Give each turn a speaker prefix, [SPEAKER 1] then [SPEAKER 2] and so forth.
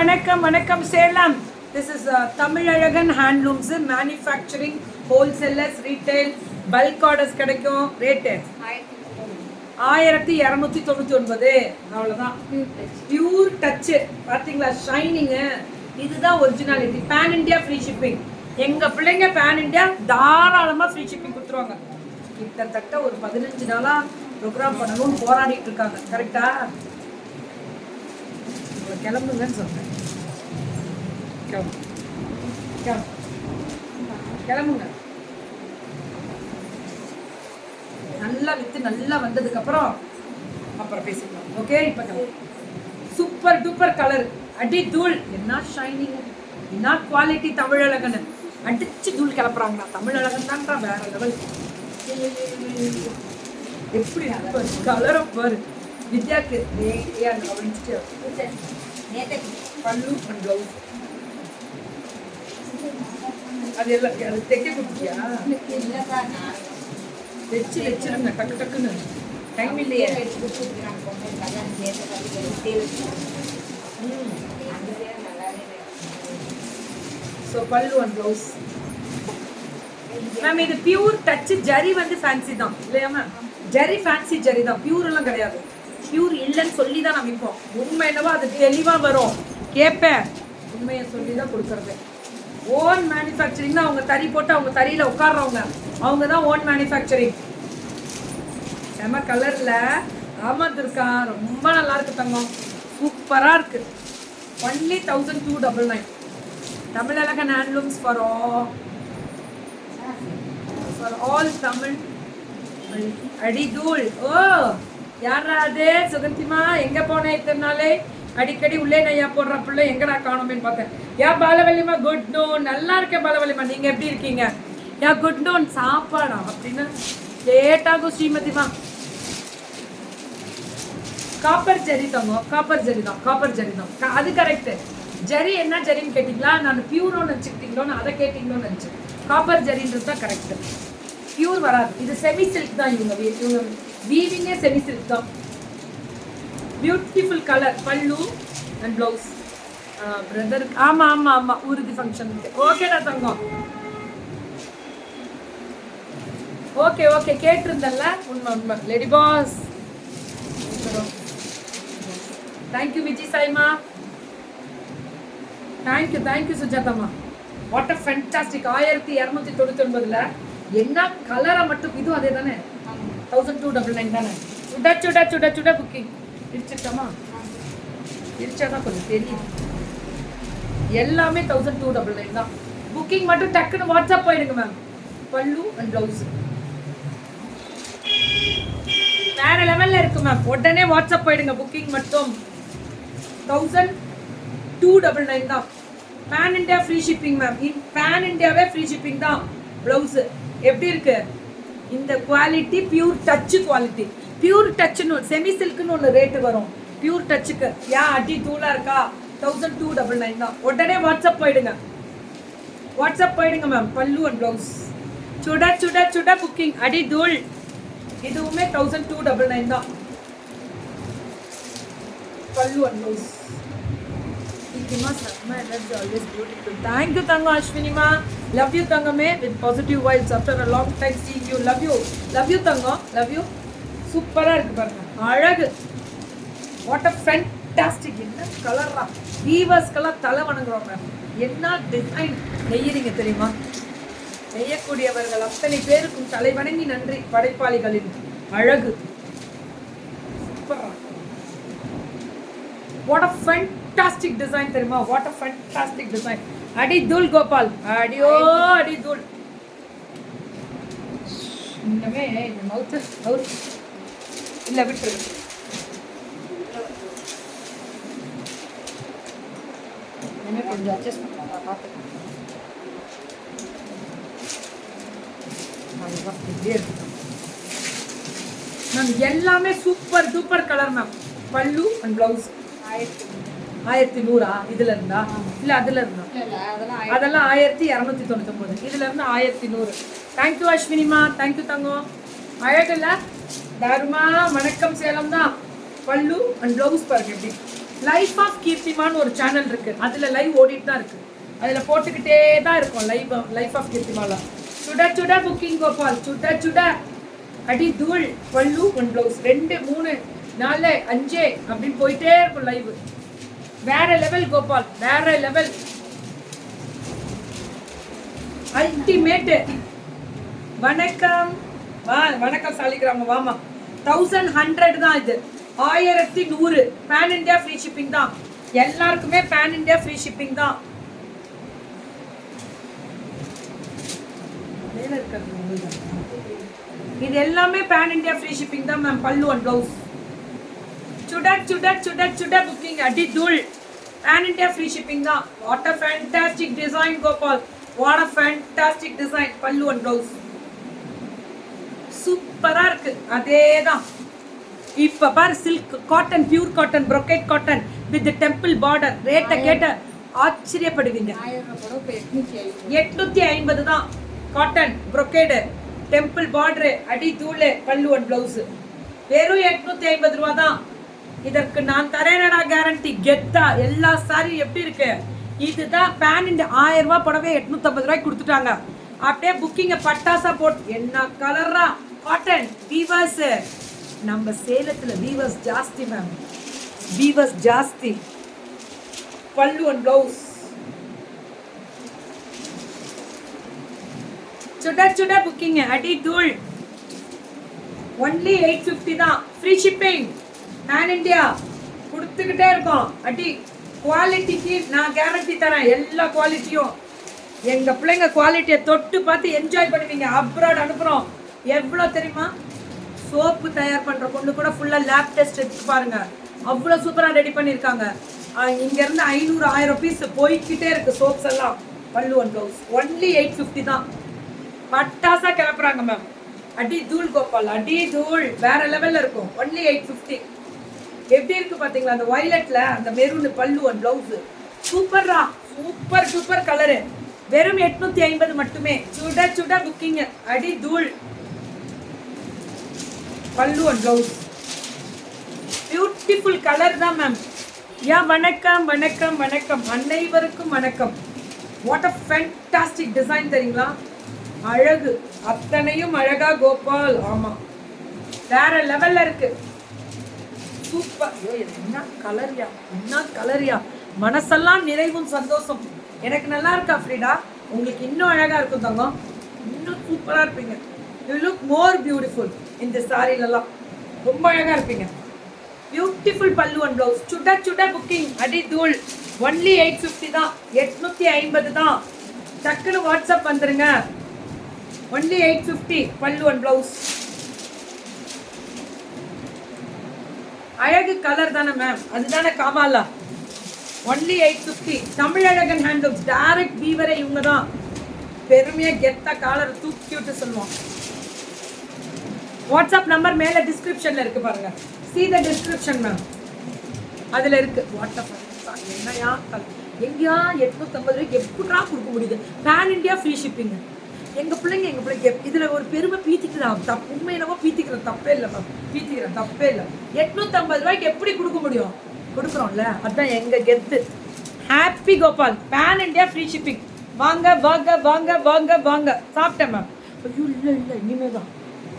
[SPEAKER 1] வணக்கம் Salem. This is Tamilazhagan handlooms manufacturing wholesalers retail bulk orders கிடைக்கும். Rate 1299. அவ்வளோதான். பியூர் டச்சு பார்த்தீங்களா, ஷைனிங்கு. இதுதான் originality. Pan India free shipping. எங்கள் பிள்ளைங்க பேன் இண்டியா தாராளமாக ஃப்ரீ ஷிப்பிங் கொடுத்துருவாங்க. கிட்டத்தட்ட ஒரு 15 நாளாக ப்ரோக்ராம் பண்ணணும்னு போராடிட்டு இருக்காங்க. கரெக்டா? கிளம்புங்கன்னு சொன்னேன். கிளம்புங்க. நல்லா வித்து நல்லா வந்ததுக்கு அப்புறம் பேசிக்கலாம். ஓகே, இப்ப சூப்பர் டூப்பர் கலர், அடி தூள். என்ன ஷைனிங், என்ன குவாலிட்டி. தமிழழகன் அடிச்சு தூள் கிளப்புறாங்களா. தமிழழகன் தான்டா வேற லெவல். எப்படி கலரை பாரு. வித்யாக்கு பல்லு அண்ட் ப்ளவுஸ் அது எல்லாம் அது தைக்க கொடுத்தியா? வச்சிருங்க டக்கு டக்குன்னு. டைம் இல்லையே. ஸோ பல்லு அண்ட் ப்ளவுஸ் மேம். இது பியூர் டச். ஜரி வந்து ஃபேன்சி தான் இல்லையா மேம்? ஜரி ஃபேன்சி ஜரி தான், பியூர் எல்லாம் கிடையாது. பியூர் இல்லைன்னு சொல்லி தான் நான் விற்போம். உண்மை என்னவோ அது தெளிவாக வரும். கேட்பேன், உண்மையை சொல்லி தான் கொடுக்கறது. ஓன் மேனுஃபேக்சரிங் தான். அவங்க தறி போட்டு அவங்க தறியில் உட்காடுறவங்க, அவங்க தான் ஓன் மேனுஃபேக்சரிங். செம கலரில். ஆமாம் துர்கா, ரொம்ப நல்லா இருக்கு தங்கம். சூப்பராக இருக்கு. Only 1299. Tamizhazhagan handlooms for all Tamil. அடி தூள். ஓ யாரா அது? சுகந்திமா எங்க போன இத்தனை நாளே? அடிக்கடி உள்ளே நையா போடுற பிள்ளை எங்கடா காணோமேன்னு பார்த்தேன். யா பாலவல்லிமா, குட் நோன். நல்லா இருக்கேன் பாலவல்லிமா, நீங்க எப்படி இருக்கீங்க? யா குட் நோன். சாப்பாடா அப்படின்னு லேட்டாகும் ஸ்ரீமதிமா. காப்பர் ஜரி தங்கம். காப்பர் ஜரி தான், காப்பர் ஜரி தான். அது கரெக்ட். ஜரி என்ன ஜரின்னு கேட்டீங்களா? நான் பியூரோன்னு நினச்சிக்கிட்டீங்களோன்னு அதை கேட்டீங்களோன்னு நினச்சேன். காப்பர் ஜரின்றது தான் கரெக்ட். பியூர் வராது. இது செமி சில்க் தான். இவங்க வீவிங்கே செமி சில்க் தான். Beautiful colour. பல்லு அண்ட் ப்ளவுஸ். பிரதர் ஆமாம் ஆமாம் ஆமாம், ஊருதி ஃபங்க்ஷனுக்கு. ஓகேடா தங்கம். ஓகே ஓகே, கேட்டிருந்தல்ல. உண்மை உண்மை. Lady boss. தேங்க்யூ விஜி சாய்மா. தேங்க்யூ சுஜாதாமா. What a fantastic. 1299. என்ன கலரை மட்டும். இதுவும் அதே தானே? 1299 தானே? சுட புக்கிங் பிரிச்சுட்டோமா? பிரிச்சாதான் கொஞ்சம் தெரியும். எல்லாமே 1299 தான். புக்கிங் மட்டும் டக்குன்னு வாட்ஸ்அப் போயிடுங்க மேம். பல்லு அண்ட் ப்ளவுஸ் வேற லெவல்ல இருக்கு மேம். உடனே வாட்ஸ்அப் போயிடுங்க. புக்கிங் மட்டும் 1299 தான். Pan India free shipping ma'am. Pan இண்டியாவே ஃப்ரீ ஷிப்பிங் தான். ப்ளவுஸ் எப்படி இருக்கு? இந்த quality pure touch quality. Pure டச்சுன்னு செமி சில்க்குன்னு ஒன்று ரேட்டு வரும். பியூர் டச்சுக்கு யா அடி தூளா இருக்கா? 1299 தான். உடனே வாட்ஸ்அப் போயிடுங்க. வாட்ஸ்அப் போயிடுங்க மேம். பல்லு அண்ட் ப்ளவுஸ் சுட புக்கிங். அடி தூள். இதுவுமே 1299 தான். பல்லு and blouse. Always beautiful. Thank you Tanga Ashwinima. Love you Tangame with positive vibes after a long time seeing you. Love you Tanga. Love you. சூப்பரா இருக்கு பாருங்க. அழகு. What a fantastic. என்ன கலரா. வீவர்ஸ்க்கெல்லாம் தலை வணங்குறோம் மேம். என்ன டிசைன் நெய்யறீங்க தெரியுமா? நெய்யக்கூடியவர்கள் அத்தனை பேருக்கும் தலை வணங்கி நன்றி. படைப்பாளிகளின் அழகு. சூப்பரா. வாட் அ ஃபேன்டாஸ்டிக் டிசைன் தெரியுமா? What a fantastic design. அடி தூள் கோபால். அடியோ அடி தூள். இன்னமே இந்த மவுத்து அவர் இல்லை விட்டுரு. இனிமேல் கொஞ்சம் அட்ஜஸ்ட் பண்ணலாம். பார்த்துக்கலாம். மேம் எல்லாமே சூப்பர் டூப்பர் கலர் மேம். பல்லு அண்ட் ப்ளவுஸ் 1100. இதுல இருந்தா இல்ல அதுல இருந்தா? அதெல்லாம் 1299. இதுல இருந்து 1100. தேங்க்யூ அஸ்வினிமா. தேங்க்யூ தங்கம். அழகுல தாருமா. வணக்கம் சேலம் தான். பல்லு அண்ட் ப்ளவுஸ் பாருங்க எப்படி லைஃப் ஆஃப் கீர்த்திமான்னு ஒரு சேனல் இருக்கு, அதுல லைவ் ஓடிட்டு தான் இருக்கு, அதுல போட்டுக்கிட்டே தான் இருக்கும் லைஃப் ஆஃப் கீர்த்திமால. சுட சுட புக்கிங் கோபால், சுட சுட அடி தூள் பல்லு ஒன் பிளவுஸ் 2 3 4 5 அப்படின்னு போயிட்டே இருக்கும் லைவ். வேற லெவல் கோபால், வேற லெவல், அல்டிமேட். வணக்கம் வணக்கம் சாலிகிராம வாமா. 1100 தான் இது, 1100. பேன் இண்டியா ஃப்ரீ ஷிப்பிங் தான், எல்லாருக்குமே பேன் இண்டியா ஃப்ரீ ஷிப்பிங் தான். இது எல்லாமே பேன் இண்டியா ஃப்ரீ ஷிப்பிங் தான் மேம். பல்லு அண்ட் பிளவுஸ் சுட சுட சுட சுட புக்கிங் அடி தூள். பேன் இண்டியா ஃப்ரீ ஷிப்பிங் தான். What a fantastic design Gopal, what a fantastic design. பல்லு அண்ட் பிளவுஸ் சூப்பரா இருக்கு. அதேதான் இப்ப பாரு, silk cotton, pure cotton, brocade cotton with temple border. ரேட்டை கேட்ட ஆச்சரியப்படுவீங்க. 850 தான். காட்டன் brocade டெம்பிள் பார்டர் அடி தூள் பல்லு அண்ட் பிளவுஸ் வெறும் 850 ரூபா தான். இதற்கு நான் தரேனடா கேரண்டி. கெத்தா எல்லா சாரி எப்படி இருக்கு. இதுதான் பேன் இந்த 1000 ரூபாய் புடவை 850 ரூபாய்க்கு கொடுத்துட்டாங்க. அப்படியே புக்கிங்க பட்டாசா போட்டு. என்ன கலரா காட்டன் வீவர்ஸ். நம்ம சேலத்துல வீவர்ஸ் ஜாஸ்தி மேம், வீவர்ஸ் ஜாஸ்தி. பல்லு அண்ட் பிளவுஸ் சுட சுட புக்கிங் அடி தூள். ஒன்லி 850 தான். ஃப்ரீ ஷிப்பிங் பேன் இண்டியா கொடுத்துக்கிட்டே இருக்கோம். அடி குவாலிட்டிக்கு நான் கேரண்டி தரேன். எல்லா குவாலிட்டியும் எங்க பிள்ளைங்க குவாலிட்டியை தொட்டு பார்த்து என்ஜாய் பண்ணுவீங்க. அப்ராட் அனுப்புறோம். எவ்வளோ தெரியுமா, சோப்பு தயார் பண்ற பொண்ணு கூட ஃபுல்லா லேப் டெஸ்ட் எடுத்து பாருங்க, அவ்வளோ சூப்பரா ரெடி பண்ணியிருக்காங்க. இங்க இருந்து 500 1000 பீஸ் போய்கிட்டே இருக்கு சோப்ஸ் எல்லாம். பல்லு அண்ட் பிளவுஸ் ஒன்லி 850 தான். பட்டாசா கிளப்புறாங்க மேம். அடி தூள் கோபால், அடி தூள் வேற லெவல்ல இருக்கும். ஒன்லி 850. எப்படி இருக்கு பாத்தீங்களா அந்த வயலட்ல அந்த மெரூன் பல்லு அண்ட் பிளவுஸ். சூப்பர்ரா, சூப்பர் சூப்பர் கலரு. வெறும் 850 மட்டுமே. சுட சுட புக்கிங் அடி தூள். பல்லு அண்ட் பிளவுஸ் பியூட்டிஃபுல் கலர் தான் மேம். யா வணக்கம் வணக்கம் வணக்கம், அனைவருக்கும் வணக்கம். வாட் அ ஃபேண்டாஸ்டிக் டிசைன் தெரியுங்களா. அழகு அத்தனையும் அழகா கோபால். ஆமா வேற லெவல்ல இருக்கு. சூப்பர். என்ன கலரியா, என்ன கலரியா. மனசெல்லாம் நிறைவும் சந்தோஷம். எனக்கு நல்லா இருக்கா ஃப்ரீடா. உங்களுக்கு இன்னும் அழகா இருக்கும் தங்கம், இன்னும் சூப்பரா இருப்பீங்க. யூ லுக் மோர் பியூட்டிஃபுல் இந்த சாரிலெல்லாம். ரொம்ப அழகா இருப்பீங்க. பியூட்டிஃபுல் பல்லு அண்ட் பிளவுஸ். சுட சுட புக்கிங் அடி தூள். ஒன்லி 850 தான். 850 தான். டக்குன்னு வாட்ஸ்அப் வந்துருங்க. ஒன்லி 850 பல்லு அண்ட் பிளவுஸ். அழகு கலர் தானே மேம், அதுதானே காமாலா. ஒன்லி 850. தமிழழகன் ஹேண்ட்லூம்ஸ் டைரக்ட் வீவரே இவங்க தான். பெருமையா கெத்தா காலரை தூக்கிட்டு சொல்லுவோம். வாட்ஸ்அப் நம்பர் மேல டிஸ்கிரிப்ஷன்ல இருக்கு பாருங்க. see the description மேம், அதுல இருக்கு. வாட்ஸ்அப் என்னையா எங்கயா 850 ரூபாய்க்கு எப்படா கொடுக்க முடியுது. Pan India free shipping. எங்க பிள்ளைங்க இதுல ஒரு பெருமை பீத்திக்கலாம். உண்மையிலவோ பீத்திக்கிறேன், தப்பே இல்லை மேம், பீத்திக்கிறேன் தப்பே இல்லை. 850 ரூபாய்க்கு எப்படி கொடுக்க முடியும். கொடுக்குறோம்ல, அதுதான் எங்க கெத்து. Happy Gopal. Pan India free shipping. வாங்க வாங்க வாங்க வாங்க வாங்க. சாப்பிட்டேன் மேம். ஐயோ இல்லை இல்லை இனிமே தான்